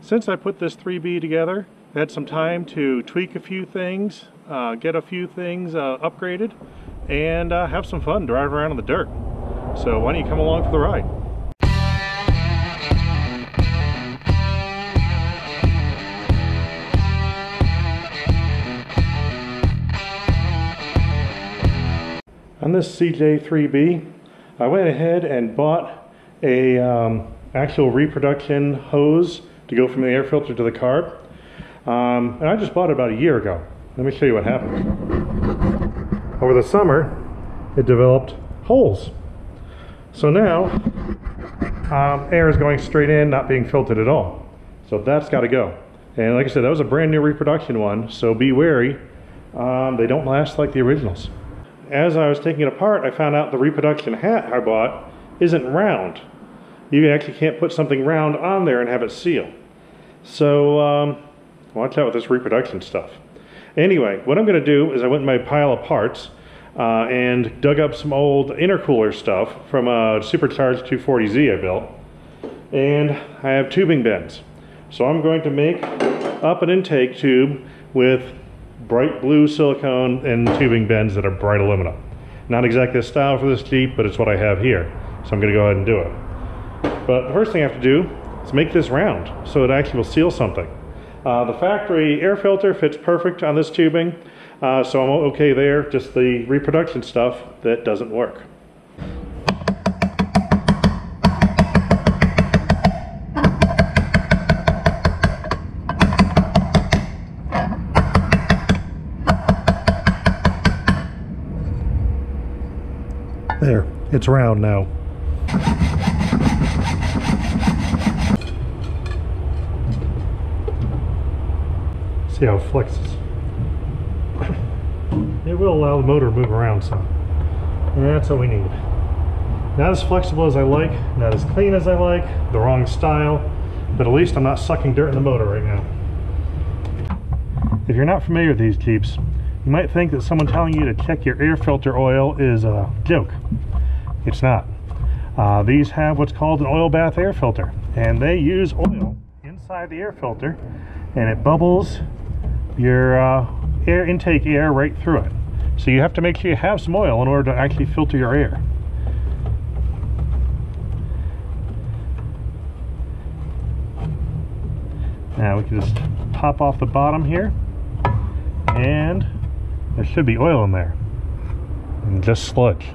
Since I put this 3B together, I had some time to tweak a few things, get a few things upgraded, and have some fun driving around in the dirt. So why don't you come along for the ride? On this CJ-3B, I went ahead and bought a actual reproduction hose to go from the air filter to the carb. And I just bought it about a year ago. Let me show you what happened. Over the summer, it developed holes. So now, air is going straight in, not being filtered at all. So that's got to go. And like I said, that was a brand new reproduction one, so be wary. They don't last like the originals. As I was taking it apart, I found out the reproduction hat I bought isn't round. You actually can't put something round on there and have it seal. So watch out with this reproduction stuff. Anyway, what I'm going to do is I went in my pile of parts and dug up some old intercooler stuff from a supercharged 240Z I built. And I have tubing bends. So I'm going to make up an intake tube with bright blue silicone and tubing bends that are bright aluminum. Not exactly the style for this Jeep, but it's what I have here. So I'm going to go ahead and do it. But the first thing I have to do is make this round so it actually will seal something. The factory air filter fits perfect on this tubing, so I'm okay there. Just the reproduction stuff that doesn't work. There, it's round now. See how it flexes. It will allow the motor to move around some. And that's what we need. Not as flexible as I like, not as clean as I like, the wrong style, but at least I'm not sucking dirt in the motor right now. If you're not familiar with these Jeeps, you might think that someone telling you to check your air filter oil is a joke. It's not. These have what's called an oil bath air filter, and they use oil inside the air filter, and it bubbles your air intake air right through it. So you have to make sure you have some oil in order to actually filter your air. Now we can just pop off the bottom here, and there should be oil in there, and just sludge.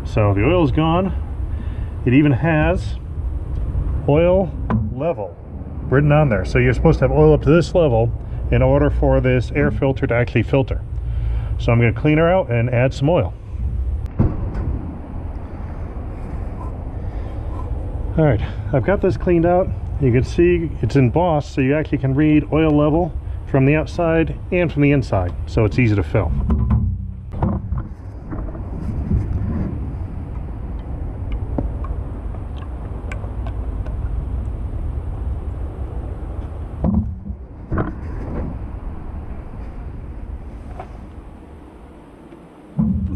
So the oil is gone. It even has oil level written on there. So you're supposed to have oil up to this level in order for this air filter to actually filter. So I'm going to clean her out and add some oil. Alright, I've got this cleaned out. You can see it's embossed, so you actually can read oil level from the outside and from the inside, so it's easy to fill.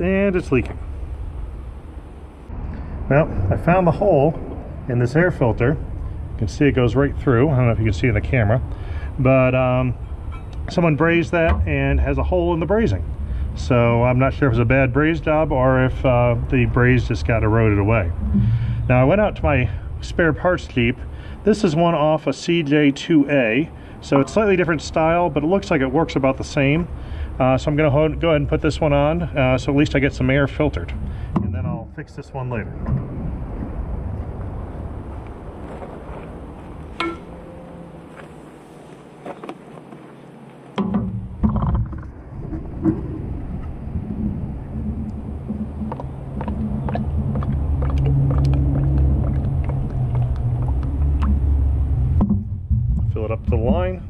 And it's leaking. Well, I found the hole in this air filter. You can see it goes right through. I don't know if you can see in the camera, but someone brazed that and has a hole in the brazing. So I'm not sure if it was a bad braze job or if the braze just got eroded away. Now I went out to my spare parts Jeep. This is one off a CJ-2A, so it's slightly different style, but it looks like it works about the same. So I'm going to go ahead and put this one on, so at least I get some air filtered. And then I'll fix this one later. Fill it up to the line.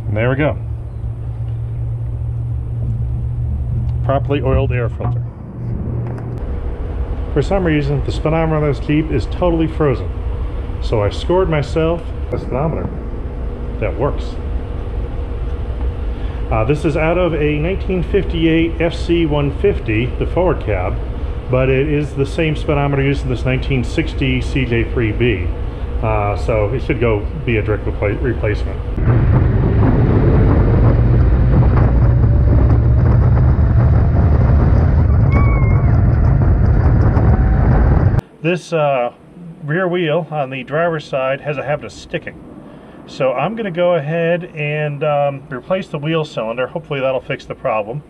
And there we go. Properly oiled air filter. For some reason, the speedometer on this Jeep is totally frozen. So I scored myself a speedometer that works. This is out of a 1958 FC150, the forward cab, but it is the same speedometer used in this 1960 CJ-3B. So it should go be a direct replacement. This rear wheel on the driver's side has a habit of sticking. So I'm going to go ahead and replace the wheel cylinder. Hopefully that'll fix the problem.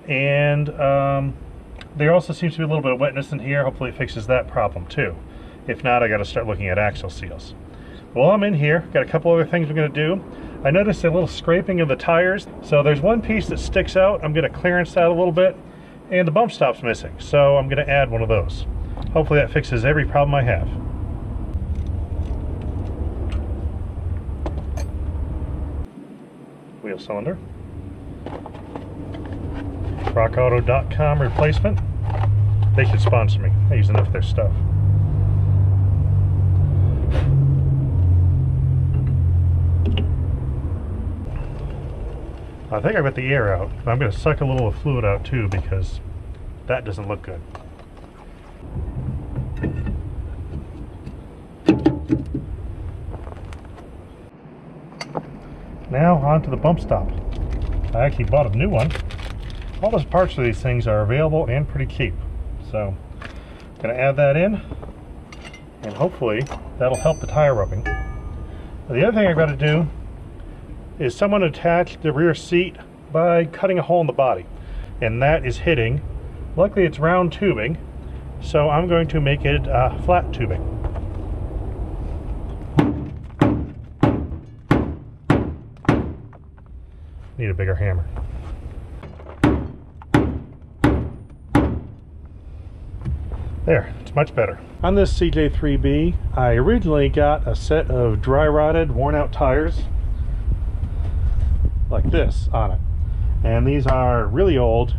And there also seems to be a little bit of wetness in here. Hopefully it fixes that problem too. If not, I got to start looking at axle seals. While I'm in here, got a couple other things we're going to do. I noticed a little scraping of the tires. So there's one piece that sticks out. I'm going to clearance that a little bit. And the bump stop's missing. So I'm going to add one of those. Hopefully that fixes every problem I have. Wheel cylinder. RockAuto.com replacement. They should sponsor me. I use enough of their stuff. I think I got the air out. I'm going to suck a little of fluid out too because that doesn't look good. Now onto the bump stop. I actually bought a new one. All those parts for these things are available and pretty cheap. So I'm going to add that in and hopefully that'll help the tire rubbing. Now, the other thing I've got to do is someone attach the rear seat by cutting a hole in the body. And that is hitting. Luckily it's round tubing, so I'm going to make it flat tubing. Need a bigger hammer. There, it's much better. On this CJ-3B, I originally got a set of dry rotted, worn out tires like this on it. And these are really old.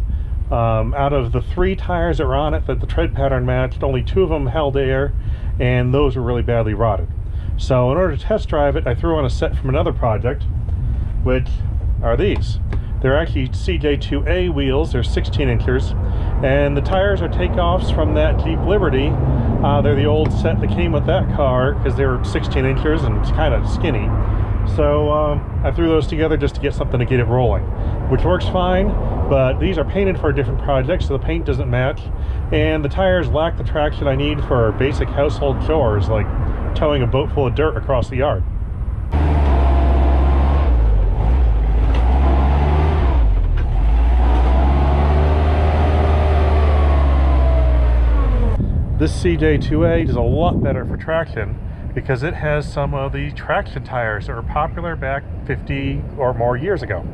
Out of the 3 tires that were on it that the tread pattern matched, only 2 of them held air, and those were really badly rotted. So in order to test drive it, I threw on a set from another project, which are these. They're actually CJ-2A wheels. They're 16 inchers, and the tires are takeoffs from that Jeep Liberty. They're the old set that came with that car because they were 16 inchers and it's kind of skinny. So I threw those together just to get something to get it rolling, which works fine, but these are painted for a different project, so the paint doesn't match, and the tires lack the traction I need for basic household chores like towing a boat full of dirt across the yard. This CJ-2A is a lot better for traction because it has some of the traction tires that were popular back 50 or more years ago.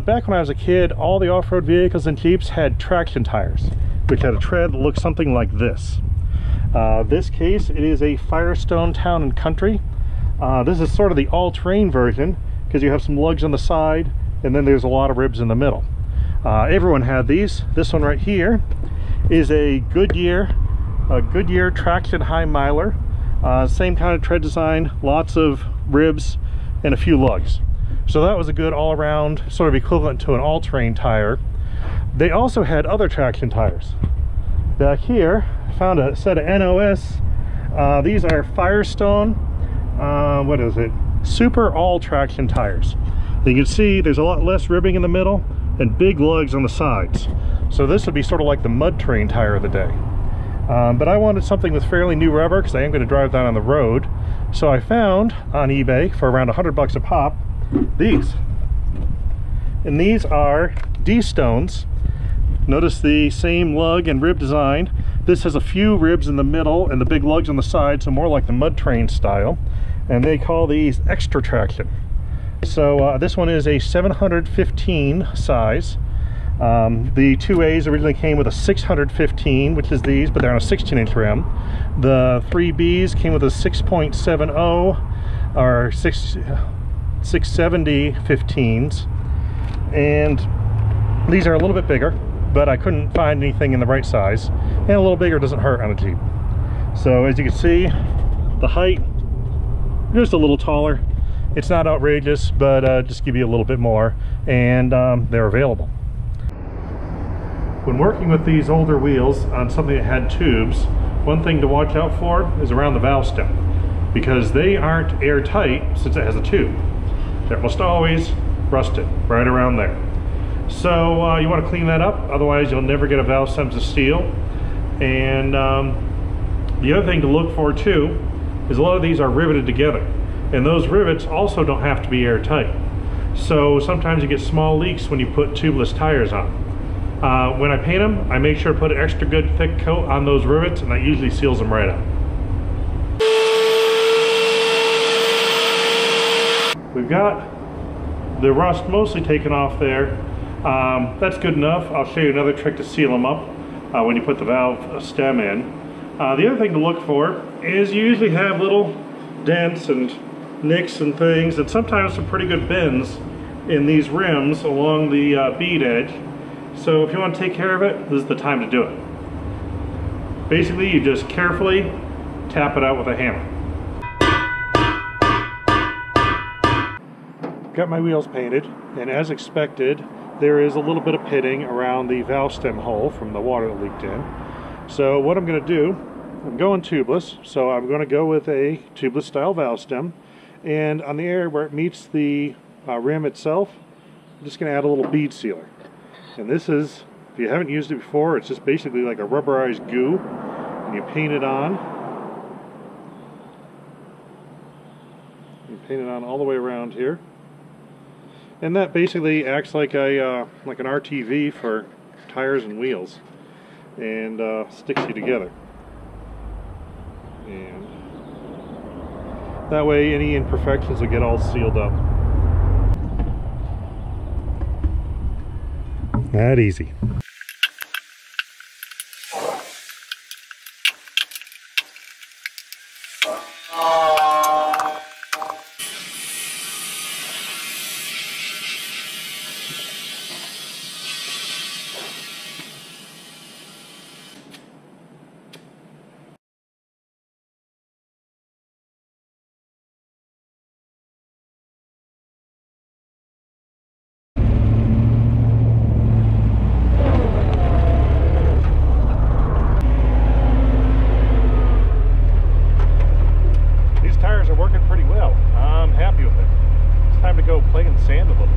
Back when I was a kid, all the off-road vehicles and Jeeps had traction tires, which had a tread that looked something like this. This case, it is a Firestone Town & Country. This is sort of the all-terrain version because you have some lugs on the side and then there's a lot of ribs in the middle. Everyone had these. This one right here is a Goodyear traction high miler. Same kind of tread design, lots of ribs and a few lugs. So that was a good all-around sort of equivalent to an all-terrain tire. They also had other traction tires. Back here, I found a set of NOS. These are Firestone, what is it? Super all traction tires. You can see there's a lot less ribbing in the middle and big lugs on the sides. So this would be sort of like the mud terrain tire of the day. But I wanted something with fairly new rubber because I am going to drive that on the road. So I found on eBay for around $100 a pop these. And these are D-Stones. Notice the same lug and rib design. This has a few ribs in the middle and the big lugs on the side, so more like the mud terrain style. And they call these extra traction. So this one is a 715 size. The 2As originally came with a 615, which is these, but they're on a 16-inch rim. The 3Bs came with a 6.70 or 670 15s, and these are a little bit bigger, but I couldn't find anything in the right size, and a little bigger doesn't hurt on a Jeep. So as you can see, the height just a little taller. It's not outrageous, but just give you a little bit more, and they're available. When working with these older wheels on something that had tubes, one thing to watch out for is around the valve stem, because they aren't airtight since it has a tube. They're almost always rusted right around there. So you want to clean that up, otherwise you'll never get a valve stem to steel. And the other thing to look for too is a lot of these are riveted together, and those rivets also don't have to be airtight. So sometimes you get small leaks when you put tubeless tires on. When I paint them, I make sure to put an extra good thick coat on those rivets, and that usually seals them right up. We've got the rust mostly taken off there. That's good enough. I'll show you another trick to seal them up when you put the valve stem in. The other thing to look for is you usually have little dents and nicks and things, and sometimes some pretty good bends in these rims along the bead edge. So if you want to take care of it, this is the time to do it. Basically, you just carefully tap it out with a hammer. Got my wheels painted, and as expected, there is a little bit of pitting around the valve stem hole from the water that leaked in. So what I'm going to do, I'm going tubeless, so I'm going to go with a tubeless style valve stem, and on the area where it meets the rim itself, I'm just going to add a little bead sealer. And this is, if you haven't used it before, it's just basically like a rubberized goo, and you paint it on. You paint it on all the way around here. And that basically acts like a like an RTV for tires and wheels, and sticks you together. And that way any imperfections will get all sealed up. That easy. Are working pretty well. I'm happy with it. It's time to go play in the sand a little.